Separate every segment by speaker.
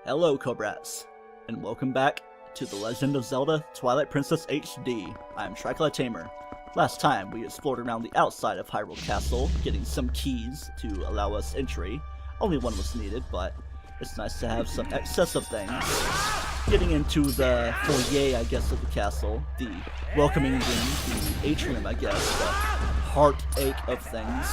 Speaker 1: Hello Cobras, and welcome back to The Legend of Zelda Twilight Princess HD. I'm TryclydeTamer. Last time we explored around the outside of Hyrule Castle, getting some keys to allow us entry. Only one was needed, but it's nice to have some excess of things. Getting into the foyer, I guess, of the castle, the welcoming room, the atrium, I guess, the heartache of things.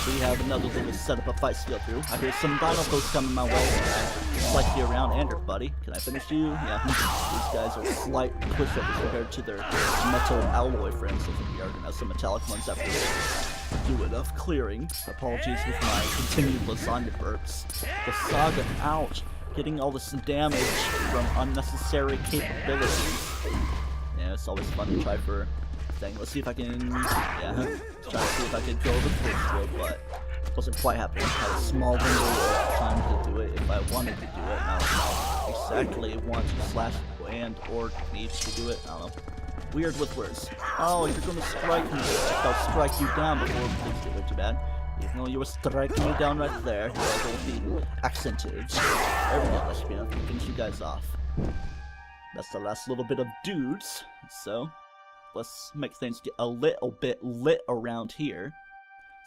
Speaker 1: We have another little setup of fights to go through. I hear some dino folks coming my way. I'd like you around, Andrew, buddy. Can I finish you? Yeah, these guys are slight pushovers compared to their metal alloy friends. I think we are going to have some metallic ones after we do enough clearing. Apologies with my continued lasagna burps. The saga, ouch. Getting all this damage from unnecessary capabilities. Yeah, it's always fun to try for a thing. Let's see if I can, try to see if I can go over the first road, but it wasn't quite happening. I had a small window of time to do it if I wanted to do it. I don't know exactly want to slash and or need to do it. I don't know. Weird with words. Oh, you're gonna strike me. I'll strike you down before things get too bad. Even though you were striking me down right there, here I go with the accentage. There we go, that should be enough to finish you guys off. That's the last little bit of dudes, so let's make things get a little bit lit around here.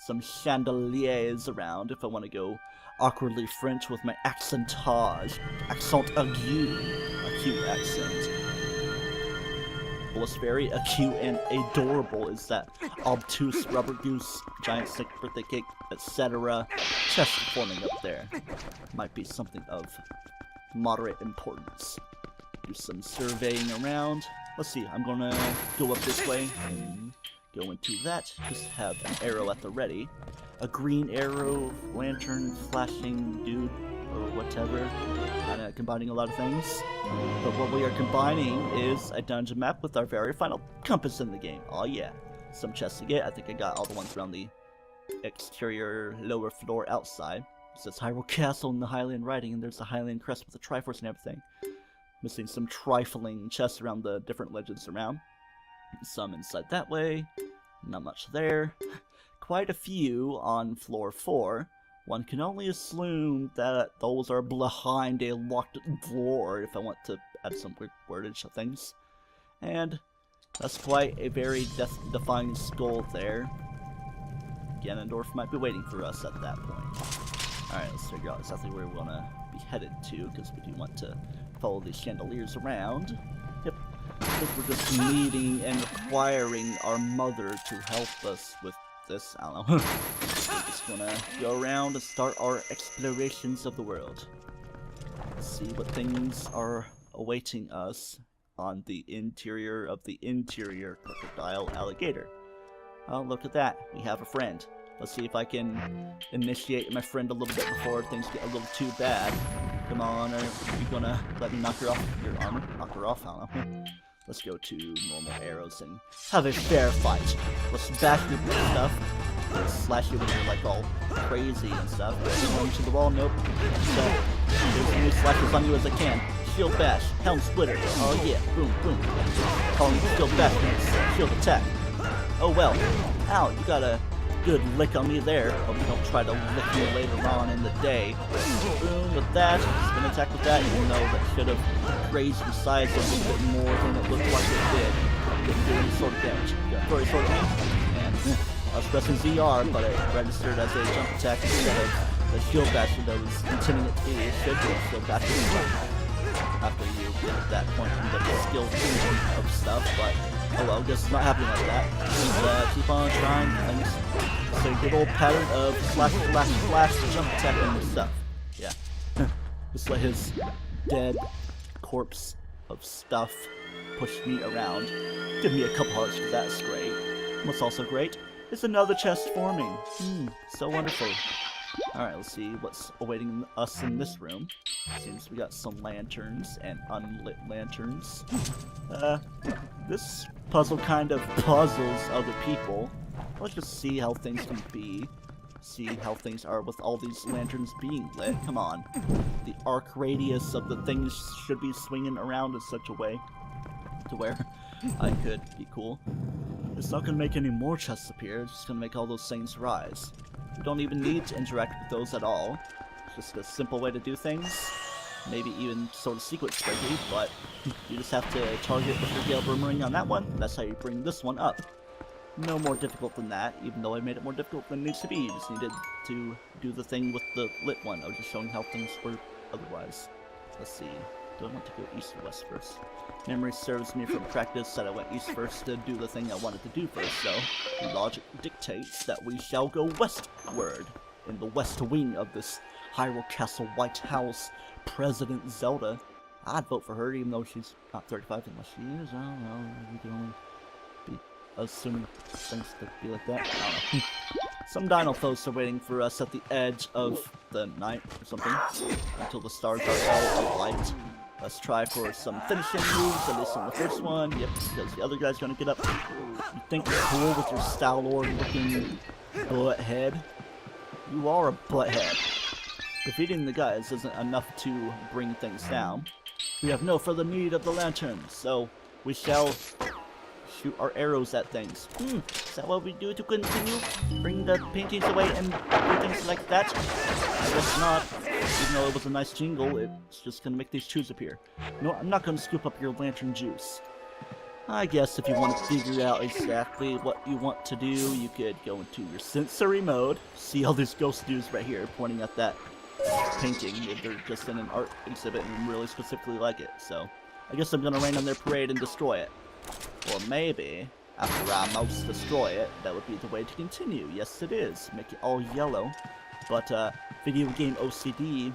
Speaker 1: Some chandeliers around if I want to go awkwardly French with my accentage. Accent aigu. Acute accent. What's very acute and adorable is that obtuse rubber goose, giant stick birthday cake, etc. chest forming up there. Might be something of moderate importance. Do some surveying around. Let's see, I'm gonna go up this way and go into that. Just have an arrow at the ready. A green arrow, lantern, flashing dude, or whatever. Kinda combining a lot of things. But what we are combining is a dungeon map with our very final compass in the game. Oh yeah. Some chests to get. I think I got all the ones around the exterior lower floor outside. It says Hyrule Castle in the Hylian writing, and there's the Hylian crest with the Triforce and everything. Missing some trifling chests around the different legends around. Some inside that way. Not much there. Quite a few on floor 4. One can only assume that those are behind a locked door if I want to add some weird wordage of things. And that's quite a very death-defying skull there. Ganondorf might be waiting for us at that point. Alright, let's figure out exactly where we want to be headed to, because we do want to follow these chandeliers around. Yep. I think we're just needing and requiring our mother to help us with this. I don't know. We're just gonna go around and start our explorations of the world. Let's see what things are awaiting us on the interior of the interior crocodile alligator. Oh, look at that. We have a friend. Let's see if I can initiate my friend a little bit before things get a little too bad. Come on, are you gonna let me knock her off your armor? Knock her off? I don't know. Let's go to normal arrows and have a fair fight. Let's bash you with stuff. Let's slash you when you're like all crazy and stuff. Going to the wall, nope. So, there's as many slashes on you as I can. Shield bash, helm splitter. Oh yeah, boom, boom. Calling shield bash, shield attack. Oh well. Ow, you got a good lick on me there. Hope you don't try to lick me later on in the day. Boom with that. Spin attack with that, even though that should have raised your size a little bit more than it looked like it did. Didn't do any sort of damage. Got very sort of me. And I was pressing ZR, but it registered as a jump attack instead of the shield bash that I was intending it to be. It should be a shield bash after you get at that point and get the skill fusion of stuff, but oh well, guess it's not happening like that. Just keep on trying things. So good old pattern of slash, slash, slash, jump attacking and stuff. Yeah. Just let his dead corpse of stuff push me around. Give me a couple hearts, because that's great. What's also great is another chest forming. So wonderful. Alright, let's see what's awaiting us in this room. Seems we got some lanterns and unlit lanterns. This puzzle kind of puzzles other people. Let's just see how things can be. See how things are with all these lanterns being lit. Come on. The arc radius of the things should be swinging around in such a way to where I could be cool. It's not going to make any more chests appear, it's just going to make all those things rise. We don't even need to interact with those at all. It's just a simple way to do things. maybe even sort of sequence breaking, but you just have to target with your Gale Boomerang on that one. That's how you bring this one up. No more difficult than that, even though I made it more difficult than it needs to be. You just needed to do the thing with the lit one. I was just showing how things were otherwise. Let's see. Do I want to go east or west first? Memory serves me from practice that I went east first to do the thing I wanted to do first, so logic dictates that we shall go westward in the west wing of this Hyrule Castle White House. President Zelda. I'd vote for her even though she's not 35 unless she is. I don't know. We can only be assuming things to be like that. I don't know. Some dino foes are waiting for us at the edge of the night or something until the stars are out of light. Let's try for some finishing moves, at least on the first one. Yep, because the other guy's gonna get up. You think you're cool with your Star-Lord looking butthead? You are a butthead. Defeating the guys isn't enough to bring things down. We have no further need of the lantern, so we shall shoot our arrows at things. Is that what we do to continue? Bring the paintings away and do things like that? I guess not. Even though it was a nice jingle, it's just gonna make these chews appear. No, I'm not gonna scoop up your lantern juice. I guess if you want to figure out exactly what you want to do, you could go into your sensory mode. See all these ghost dudes right here pointing at that painting. They're just in an art exhibit and really specifically like it. So I guess I'm gonna rain on their parade and destroy it. Or maybe, after I most destroy it, that would be the way to continue. Yes, it is. Make it all yellow. But video game OCD,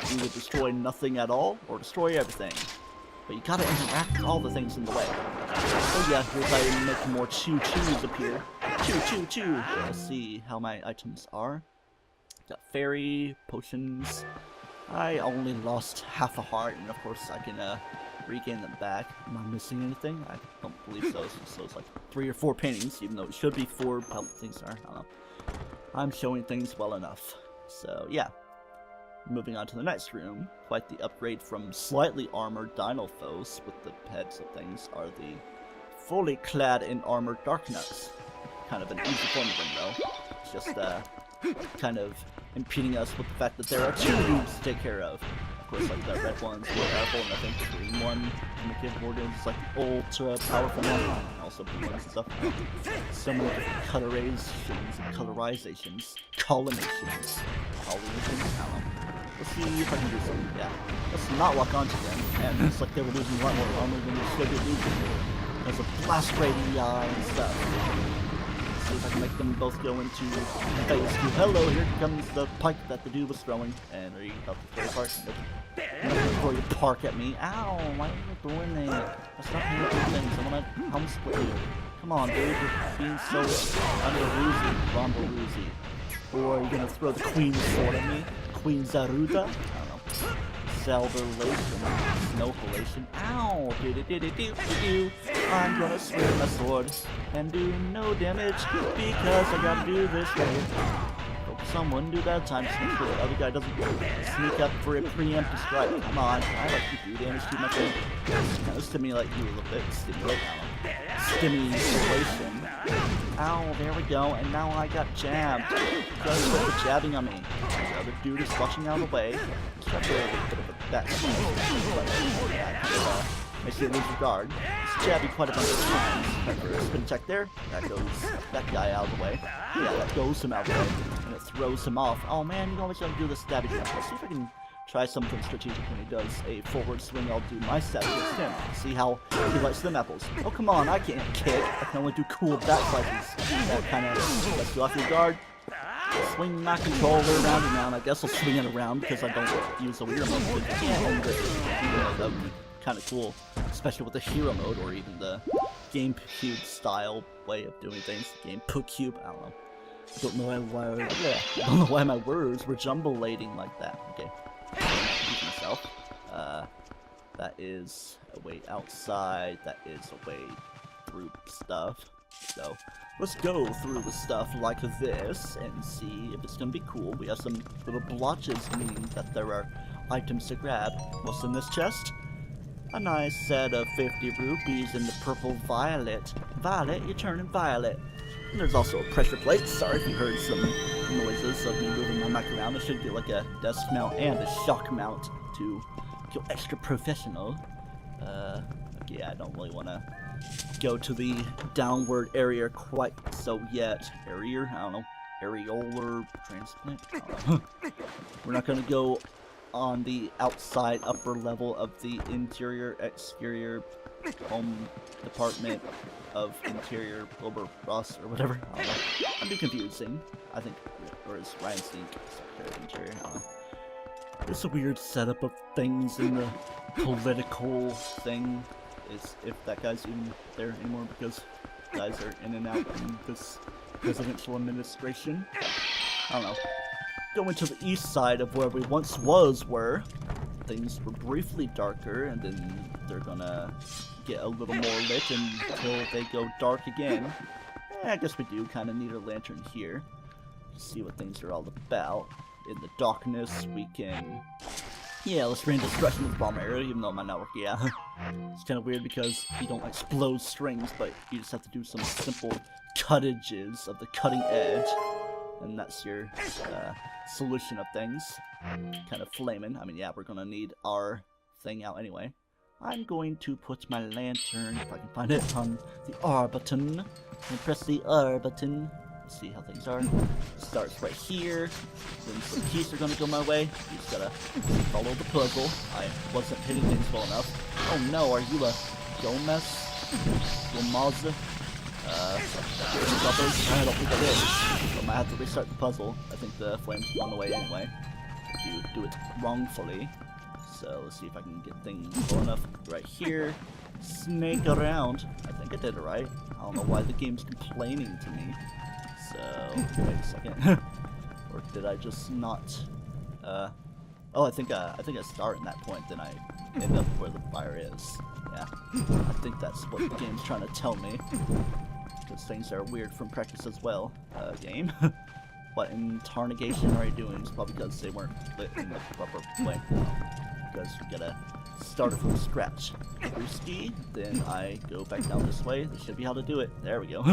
Speaker 1: you would destroy nothing at all or destroy everything. But you gotta interact with all the things in the way. So yeah, here's how you make more chew-chews appear. Chew-chew-chew! Let's see how my items are. Got fairy, potions. I only lost half a heart, and of course I can regain them back. Am I missing anything? I don't believe so. So it's like 3 or 4 paintings, even though it should be 4. How things are, I don't know. I'm showing things well enough. So yeah. Moving on to the next room, quite the upgrade from slightly armored dino foes with the heads of things are the fully clad in armored Dark Knights. Kind of an easy form of them though. It's just kind of impeding us with the fact that there are 2 dudes to take care of. Of course, like the red one's more powerful, and I think the green one in the keyboard is like ultra powerful one, and also blue ones and stuff. So many different colorizations and colorizations, collimations, I don't know. Let's see if I can do something. Yeah, let's not lock onto them, and it's like they were losing a lot more armor than they should be losing. There's a blast radii and stuff. See if I can make them both go into phase 2. Hello, here comes the pike that the dude was throwing. And are you about to throw a park? I'm not gonna throw your park at me. Ow, why are you doing that? That's not how you do things. I wanna helm split you. Come on, dude, you're being so under-roozy, Rombo-roozy. Or are you gonna throw the Queen's sword at me? Queen Zaruda? I don't know. Salvation, Snowhalation. Ow! Do-do-do-do-do-do-do. I'm gonna swing my sword and do no damage because I gotta do this way. Hope someone do that time to make sure the other guy doesn't sneak up for a preemptive strike. Come on, I like to do damage to my friend. Kind of stimulate you a little bit. Stimulate, stimulation. Ow, there we go, and now I got jabbed. Just quit jabbing on me. The other dude is rushing out of the way. So I feel a little bit of a back. Makes you lose your guard. It's jabbing quite a bunch of times. Spin check there. That goes that guy out of the way. Yeah, that goes him out of the way. And it throws him off. Oh man, you always gotta do the stabby jump. Let's see if I can try something strategic when he does a forward swing. I'll do my stab against him. See how he likes them apples. Oh come on, I can't kick. I can only do cool backslices. That kind of lets you off your guard. Swing my controller around and around. I guess I'll swing it around because I don't use the weird mode. That would be kind of cool, especially with the hero mode or even the GameCube style way of doing things. GameCube, I don't know. I don't know why my words were jumbolating like that. Okay. Myself. That is a way outside. That is a way through stuff. So let's go through the stuff like this and see if it's gonna be cool. We have some little blotches, meaning that there are items to grab. What's in this chest? A nice set of 50 rupees in the purple violet. Violet, you're turning violet. And there's also a pressure plate. Sorry if you heard some noises of me moving my mic around. It should be like a desk mount and a shock mount to go extra professional. Yeah, I don't really want to go to the downward area quite so yet. Area? I don't know. Areolar transplant? I don't know. We're not going to go on the outside upper level of the interior exterior home department of interior Wilbur Ross or whatever. I don't know. That'd be confusing. I think, or is Ryan Stink Secretary of Interior? I don't know. It's a weird setup of things in the political thing. Is if that guy's even there anymore, because guys are in and out in this presidential administration. I don't know. Going to the east side of where we once were things were briefly darker, and then they're gonna get a little more lit until they go dark again. I guess we do kind of need a lantern here to see what things are all about. In the darkness, we can... Yeah, let's rain destruction with the bomb area, even though it might not work. Yeah, it's kind of weird because you don't explode strings, but you just have to do some simple cuttages of the cutting edge, and that's your solution of things. Kind of flaming. I mean, yeah, we're gonna need our thing out anyway. I'm going to put my lantern, if I can find it, on the R button, and press the R button. See how things are. Starts right here. Then some keys are gonna go my way. You just gotta follow the puzzle. I wasn't hitting things well enough. Oh no, are you a Gomez? Gomez? I don't think it is. So I might have to restart the puzzle. I think the flame's on the way anyway. If you do it wrongfully. So let's see if I can get things low enough right here. Snake around. I think I did it right. I don't know why the game's complaining to me. So, wait a second. Or did I just not, oh, I think I start in that point, then I end up where the fire is. Yeah, I think that's what the game's trying to tell me. Because things are weird from practice as well, game. What in tarnegation are you doing? It's probably because they weren't lit in the proper way. Because you gotta start it from scratch. Brewski, then I go back down this way. This should be how to do it. There we go.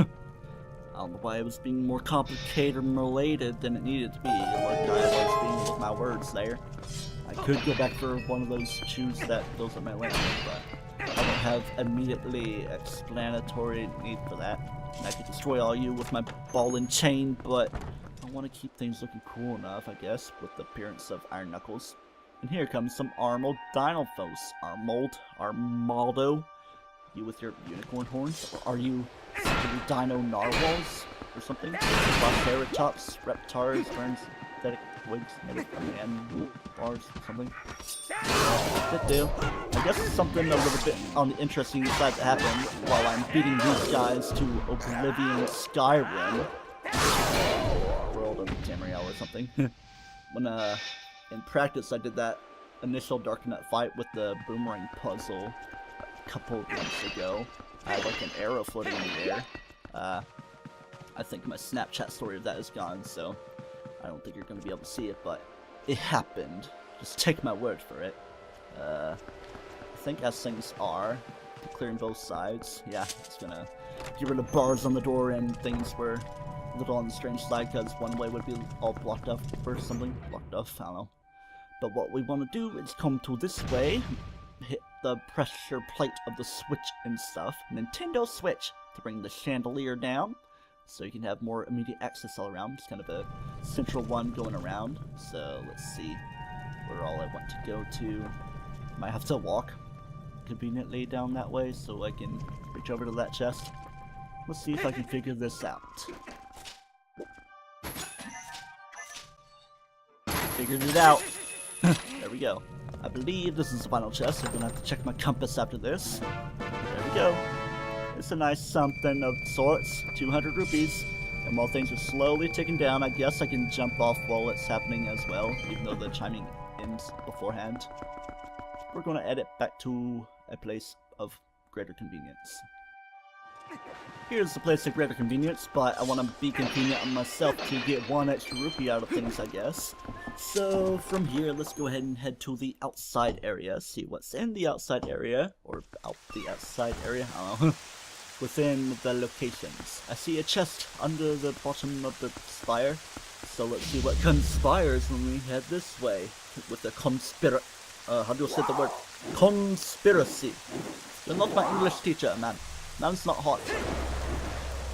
Speaker 1: I don't know why it was being more complicated and related than it needed to be. Like I was being with my words there. I could go back for one of those shoes that goes up my lantern, but I don't have immediately explanatory need for that. And I could destroy all you with my ball and chain, but I want to keep things looking cool enough, I guess, with the appearance of Iron Knuckles. And here comes some Armold Dinophos. Armaldo. You with your unicorn horns? Or are you Dino Narwhals or something? Triceratops, Reptars, Parenthetic Wigs, man bars, something. Could do. I guess something a little bit on the interesting side that happened while I'm beating these guys to Oblivion Skyrim. World of Tamriel or something. When in practice I did that initial Dark Knight fight with the boomerang puzzle a couple of months ago. I had like an arrow floating in the air. I think my Snapchat story of that is gone, so I don't think you're going to be able to see it, but it happened. Just take my word for it. I think as things are, clearing both sides, yeah, it's going to get rid of bars on the door, and things were a little on the strange side because one way would be all blocked off or something. Blocked off, I don't know. But what we want to do is come to this way, hit the pressure plate of the Switch and stuff, Nintendo Switch, to bring the chandelier down, so you can have more immediate access all around. It's kind of a central one going around. So let's see where all I want to go to. Might have to walk conveniently down that way so I can reach over to that chest. Let's see if I can figure this out. Figured it out. There we go. I believe this is the final chest. I'm gonna have to check my compass after this. There we go. It's a nice something of sorts. 200 rupees. And while things are slowly ticking down, I guess I can jump off while it's happening as well, even though the chiming ends beforehand. We're gonna edit back to a place of greater convenience. Here's the place of greater convenience, but I want to be convenient on myself to get 1 extra rupee out of things, I guess. So from here, let's go ahead and head to the outside area, see what's in the outside area, or out the outside area, I don't know, within the locations. I see a chest under the bottom of the spire, so let's see what conspires when we head this way with the how do you say the word? Conspiracy. You're not my English teacher, man. Man's not hot.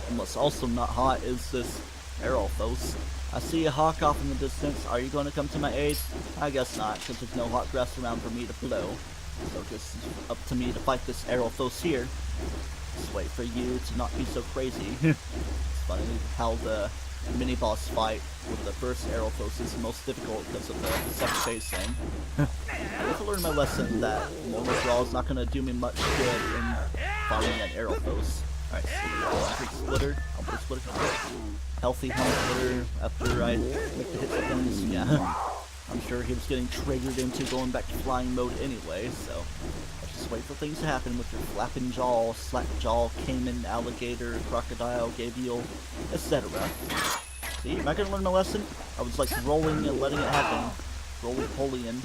Speaker 1: And what's also not hot is this Aerophos. I see a hawk off in the distance. Are you going to come to my aid? I guess not, because there's no hot grass around for me to blow. So just up to me to fight this Aerophos here. Just wait for you to not be so crazy. It's funny how the mini-boss fight with the first Aerophos is the most difficult because of the second phase thing. I have to learn my lesson that normal draw is not going to do me much good in fighting an Aerophos. Alright, so splitter. I'll put a splitter. Healthy helmet splitter after I make the hits with things. Yeah. I'm sure he was getting triggered into going back to flying mode anyway, so let's just wait for things to happen with your flapping jaw, slack jaw, caiman, alligator, crocodile, gavial, etc. See, am I gonna learn my lesson? I was like rolling and letting it happen. Roly-poly-ing.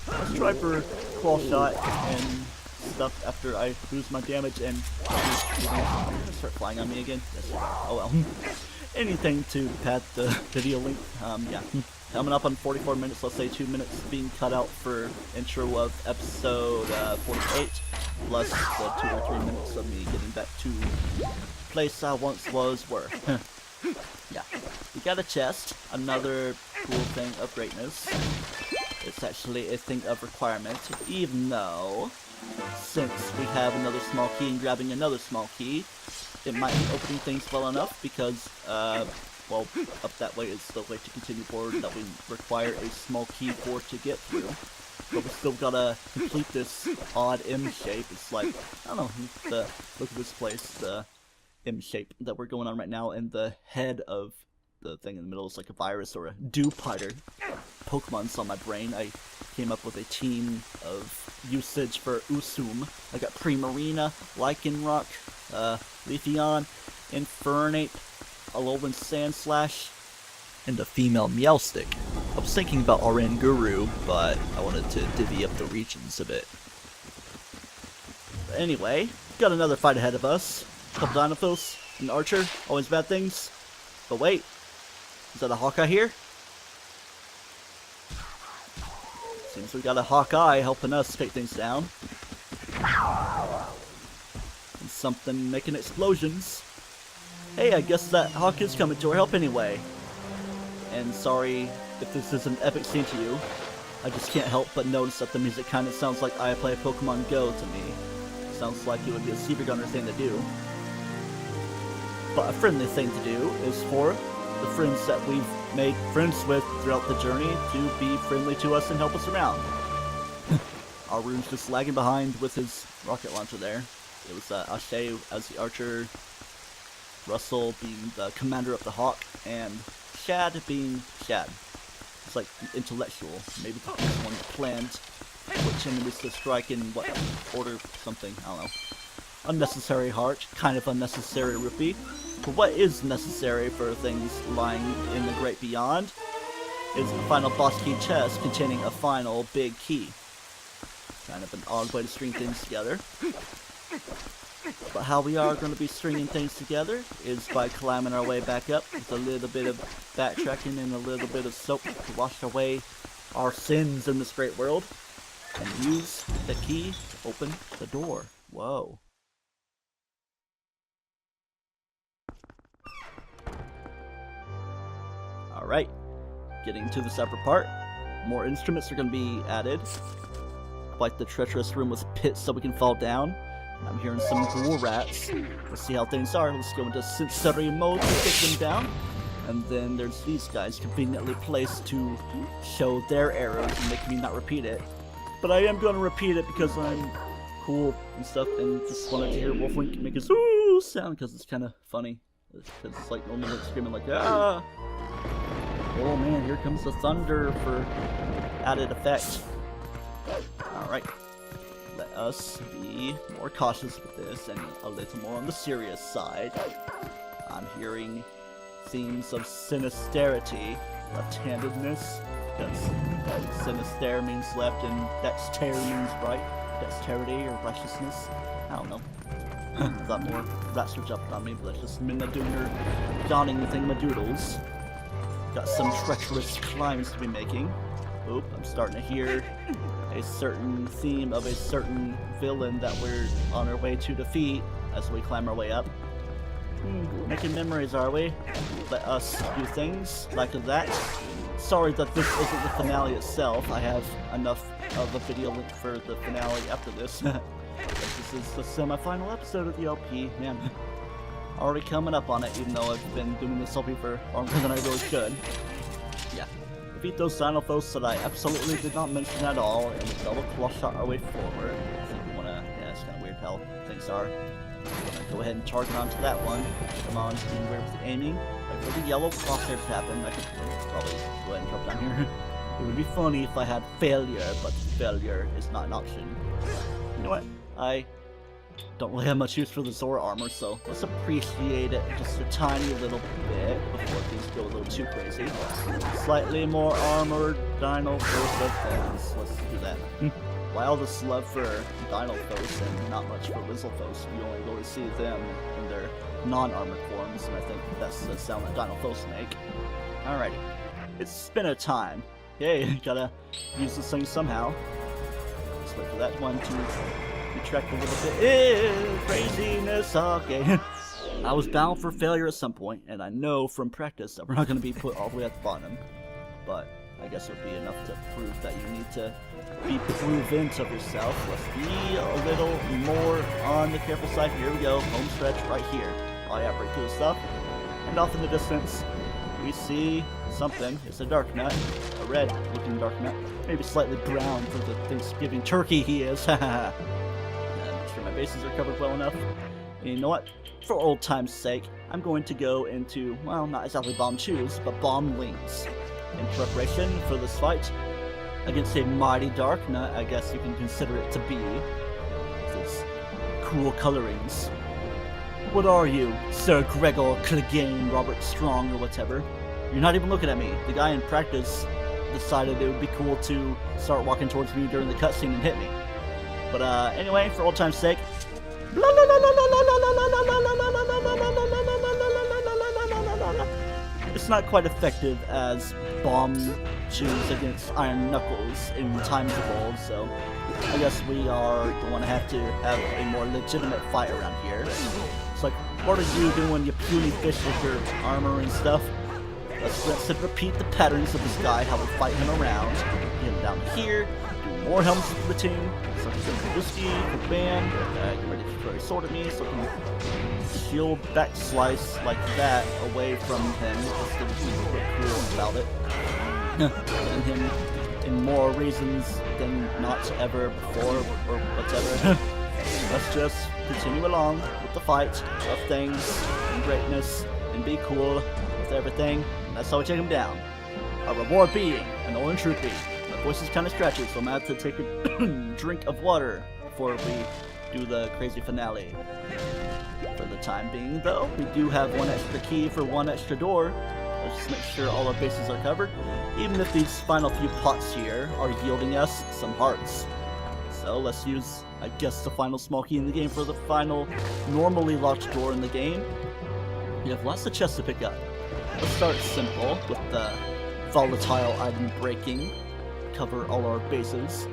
Speaker 1: Let's try for claw shot and stuff after I lose my damage and start flying on me again. Yes, oh well. Anything to pad the video length. Yeah. Coming up on 44 minutes, let's say 2 minutes being cut out for intro of episode 48, plus the 2 or 3 minutes of me getting back to place I once was were. Yeah. We got a chest, another cool thing of greatness. It's actually a thing of requirement, even though, since we have another small key and grabbing another small key, it might be opening things well enough because, well, up that way is the way to continue forward that we require a small key for to get through. But we still gotta complete this odd M shape. It's like, I don't know, look at this place, the M shape that we're going on right now, and the head of the thing in the middle is like a virus or a dupe-hider. Pokemon's on my brain. I came up with a team of usage for Usum. I got Primarina, Lycanroc, Leafeon, Infernape, Alolan Sandslash, and a female Meowstic. I was thinking about Oranguru, but I wanted to divvy up the regions a bit. But anyway, got another fight ahead of us. A couple Dinophos, an Archer, always bad things. But wait, is that a Hawkeye here? Seems we got a Hawkeye helping us take things down. And something making explosions. Hey, I guess that Hawk is coming to our help anyway. And sorry if this is an epic scene to you. I just can't help but notice that the music kind of sounds like I play Pokemon Go to me. Sounds like it would be a Seaver Gunner thing to do. But a friendly thing to do is for the friends that we've made friends with throughout the journey to be friendly to us and help us around. Arune's just lagging behind with his rocket launcher there. It was Ashe as the Archer, Russell being the commander of the Hawk, and Shad being Shad. It's like the intellectual, maybe the one that planned which enemies to strike in what order, something, I don't know. Unnecessary heart, kind of unnecessary rupee. But what is necessary for things lying in the great beyond is the final boss key chest containing a final big key. Kind of an odd way to string things together. But how we are going to be stringing things together is by climbing our way back up with a little bit of backtracking and a little bit of soap to wash away our sins in this great world. And use the key to open the door. Whoa. Alright, getting to this upper part. More instruments are going to be added. Like the treacherous room with pits so we can fall down. I'm hearing some ghoul rats. Let's see how things are. Let's go into sensory mode to take them down. And then there's these guys conveniently placed to show their arrows and make me not repeat it. But I am going to repeat it because I'm cool and stuff, and just wanted to hear Wolfwink make his ooh sound because it's kind of funny. Because it's like normally screaming like, ah! Oh man, here comes the thunder for added effect. Alright. Let us be more cautious with this and a little more on the serious side. I'm hearing themes of sinisterity, left-handedness, because sinister means left and dexter means right. Dexterity or righteousness. I don't know. I thought more rats were jumping on me, but that's just Minna doing her yawning thingamadoodles. Got some treacherous climbs to be making, Oop, I'm starting to hear a certain theme of a certain villain that we're on our way to defeat as we climb our way up. Making memories, are we? Let us do things like that. Sorry that this isn't the finale itself. I have enough of a video link for the finale after this. This is the semi-final episode of the LP. Man, already coming up on it, even though I've been doing this LP for longer than I really should. Yeah. Defeat those Dinolphos that I absolutely did not mention at all, and double claw shot our way forward. So if you wanna, yeah, it's kinda weird how things are. I'm gonna go ahead and charge onto that one. Come on, being weird with the aiming. Like for the yellow crosshairs to happen, I could probably go ahead and drop down here. It would be funny if I had failure, but failure is not an option. You know what? I don't really have much use for the Zora armor, so let's appreciate it just a tiny little bit before things go a little too crazy. Slightly more armored Dinolphos of things. Let's do that. Why all this love for Dinolphos and not much for Wizzlephos? You only really see them in their non-armored forms, and I think that's the sound that Dinolphos make. Alrighty. It's spinner time. Yay, gotta use this thing somehow. Let's wait for that one to retract a little bit. Craziness, okay. I was bound for failure at some point, and I know from practice that we're not gonna be put all the way at the bottom. But I guess it would be enough to prove that you need to be proven of yourself. Let's be a little more on the careful side. Here we go, home stretch right here. Oh yeah, pretty cool stuff. And off in the distance, we see something. It's a dark nut, a red looking dark nut. Maybe slightly brown for the Thanksgiving turkey he is. Haha. Make sure my bases are covered well enough. And you know what? For old time's sake, I'm going to go into, well, not exactly bomb shoes, but bomb wings. In preparation for this fight against a mighty dark nut, I guess you can consider it to be, with its cool colorings. What are you, Sir Gregor Clegane Robert Strong or whatever? You're not even looking at me. The guy in practice decided it would be cool to start walking towards me during the cutscene and hit me. But anyway, for old time's sake, it's not quite effective as bomb shoes against Iron Knuckles in Times Evolved, so I guess we are going to have a more legitimate fight around here. It's like, what are you doing, you puny fish with your armor and stuff? Let's rinse and repeat the patterns of this guy, how we fight him around. Get him down here, do more helmets for the team, something for whiskey, for band, get ready to throw a sword at me so I can shield back slice like that away from him, just to be a bit cool about it. And him in more reasons than not ever before or whatever. Let's just continue along with the fight of things and greatness and be cool with everything. And that's how we take him down. Our reward being an orange rupee. My voice is kind of scratchy, so I'm gonna have to take a drink of water before we do the crazy finale. For the time being, though, we do have one extra key for one extra door. Let's just make sure all our bases are covered, even if these final few pots here are yielding us some hearts. So let's use, I guess, the final small key in the game for the final normally locked door in the game. We have lots of chests to pick up. Let's start simple with the volatile item breaking. Cover all our bases.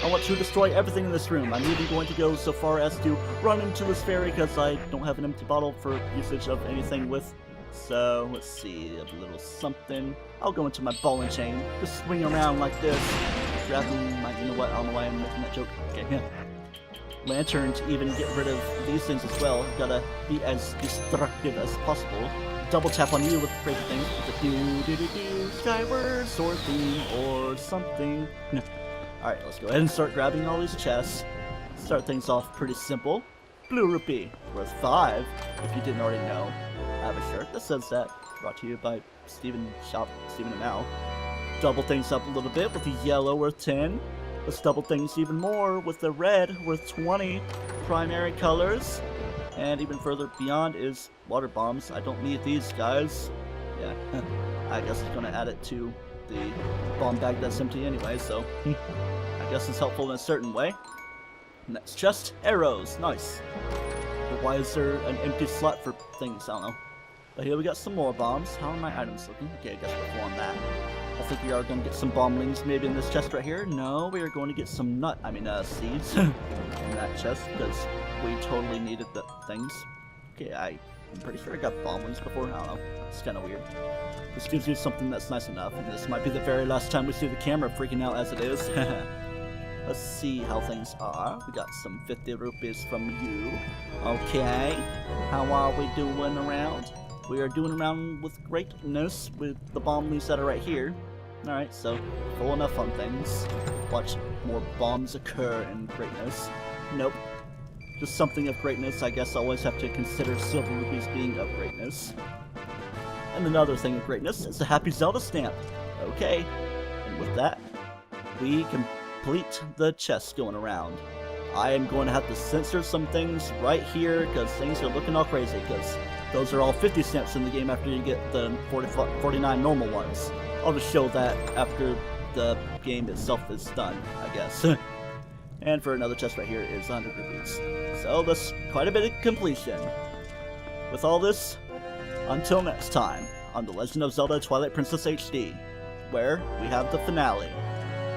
Speaker 1: I want to destroy everything in this room. I'm even going to go so far as to run into this fairy because I don't have an empty bottle for usage of anything with. So, let's see, a little something. I'll go into my ball and chain, just swing around like this, grabbing my, you know what, I don't know why I'm making that joke. Okay, lantern to even get rid of these things as well. Gotta be as destructive as possible. Double tap on you with the crazy things, with the do-do-do-do, skyward sword theme or something. Alright, let's go ahead and start grabbing all these chests. Start things off pretty simple. Blue rupee, worth 5, if you didn't already know. I have a shirt that says that, brought to you by Stephen and Mal. Double things up a little bit with the yellow worth 10. Let's double things even more with the red worth 20 primary colors. And even further beyond is water bombs. I don't need these guys. Yeah, I guess it's going to add it to the bomb bag that's empty anyway, so I guess it's helpful in a certain way. Next chest, arrows. Nice. But why is there an empty slot for things? I don't know. But here we got some more bombs. How are my items looking? Okay, I guess we're full on that. I think we are going to get some bomblings maybe in this chest right here. No, we are going to get some seeds in that chest because we totally needed the things. Okay, I'm pretty sure I got bomblings before. I don't know. It's kind of weird. This gives you something that's nice enough, and this might be the very last time we see the camera freaking out as it is. Let's see how things are. We got some 50 rupees from you. Okay. How are we doing around? We are doing around with greatness with the bomblings that are right here. Alright, so full enough on things. Watch more bombs occur in greatness. Nope. Just something of greatness. I guess I always have to consider silver rupees being of greatness. And another thing of greatness is a Happy Zelda stamp. Okay. And with that, we complete the chest going around. I am going to have to censor some things right here because things are looking all crazy because those are all 50 stamps in the game after you get the 49 normal ones. I'll just show that after the game itself is done, I guess. And for another chest right here is 100 rupees. So that's quite a bit of completion. With all this, until next time on The Legend of Zelda Twilight Princess HD, where we have the finale,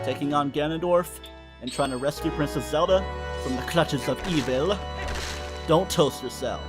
Speaker 1: taking on Ganondorf and trying to rescue Princess Zelda from the clutches of evil. Don't toast yourself.